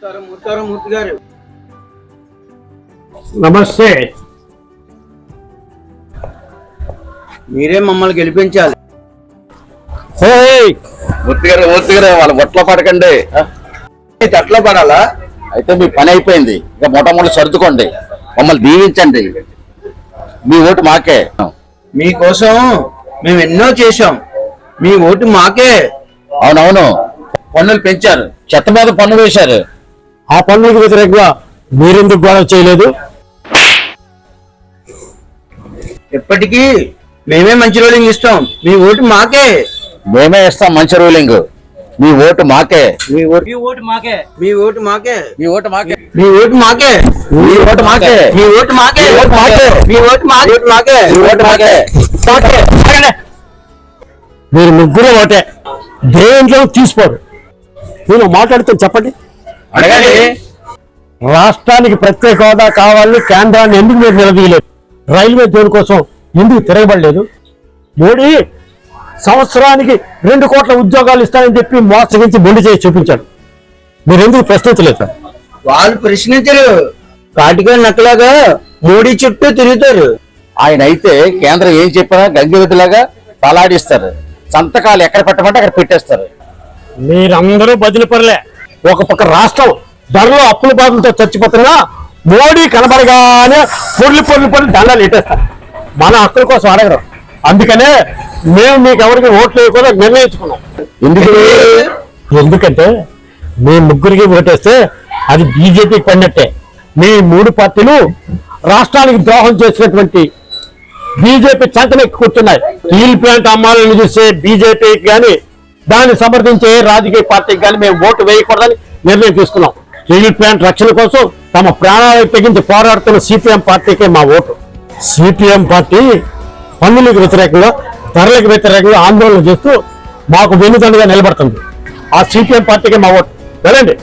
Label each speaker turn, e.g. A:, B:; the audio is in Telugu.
A: నమస్కారం మూర్తి గారు.
B: నమస్తే.
A: మీరే మమ్మల్ని గెలిపించాలి.
C: మూర్తి గారు వాళ్ళ బొట్లో పడకండి.
A: తట్లో పడాలా?
C: అయితే మీ పని అయిపోయింది. ఇక మొట్టమొదటి సర్దుకోండి, మమ్మల్ని దీవించండి. మీ ఓటు మాకే.
A: మీకోసం మేము ఎన్నో చేశాం, మీ ఓటు మాకే.
C: అవునవును, పన్నులు పెంచారు, చెత్త మీద పన్ను వేశారు.
B: ఆ పన్నులకు వ్యతిరేకంగా మీరెందుకు గొడవ చేయలేదు?
A: ఎప్పటికీ మేమే మంచి రోలింగ్ ఇస్తాం, మీ ఓటు మాకే.
C: మేమే ఇస్తాం మంచి రూలింగ్, మీ ఓటు మాకే.
A: మీ ఓటు మాకే.
C: మీ ఓటు మాకే.
A: మీ ఓటు మాకే.
C: మీ ఓటు మాకే.
A: మీ ఓటు మాకే.
C: మీ ఓటు మాకే.
A: మీ ఓటు మాకే.
C: మీ ఓటు మాకే.
B: మీరు ముగ్గురు ఒకటే, దేంట్లో తీసుకోరు. నేను మాట్లాడితే చెప్పండి.
C: అడగండి.
B: రాష్ట్రానికి ప్రత్యేక హోదా కావాలని కేంద్రాన్ని ఎందుకు మీరు నిలదీయలేదు? రైల్వే జోన్ కోసం ఎందుకు తిరగబడలేదు? మోడీ సంవత్సరానికి 2 కోట్ల ఉద్యోగాలు ఇస్తానని చెప్పి మోసగించి బొండి చేసి చూపించాడు. మీరు ఎందుకు ప్రశ్నించలేదు సార్?
A: వాళ్ళు ప్రశ్నించరు, కాటిగా నక్కలాగా మోడీ చుట్టూ తిరుగుతారు.
C: ఆయన అయితే కేంద్రం ఏం చెప్పినా గంగిరెద్దులాగా తలాడిస్తారు. సంతకాలు ఎక్కడ పెట్టమంటే అక్కడ పెట్టేస్తారు.
B: మీరందరూ బదిలీ పరలే. ఒక పక్క రాష్ట్రం ధరలో అప్పుల బాధలతో చచ్చిపోతున్నా మోడీ కనబడగానే పొర్లి దండాలు ఇట్టేస్తారు. మన హక్కుల కోసం అడగరు. అందుకనే మేము మీకు ఎవరికి ఓట్లు వేయకుండా నిర్ణయించుకున్నాం. ఎందుకంటే మీ ముగ్గురికి ఓటేస్తే అది బీజేపీకి పడినట్టే. మీ 3 పార్టీలు రాష్ట్రానికి ద్రోహం చేసినటువంటి బీజేపీ చంకన కూర్చున్నాయి. స్టీల్ ప్లాంట్ అమ్మాలని చూసే బీజేపీకి కానీ, దాన్ని సమర్థించే రాజకీయ పార్టీకి కానీ మేము ఓటు వేయకూడదని నిర్ణయం తీసుకున్నాం. స్టీల్ ప్లాంట్ రక్షణ కోసం తమ ప్రాణాలకు తెగించి పోరాడుతున్న సిపిఎం పార్టీకే మా ఓటు. సిపిఎం పార్టీ పన్నులకు వ్యతిరేకంగా, ధరలకు వ్యతిరేకంగా ఆందోళన చేస్తూ మాకు వెన్నుదండుగా నిలబడుతుంది. ఆ సిపిఎం పార్టీకే మా ఓటు. వెళ్ళండి.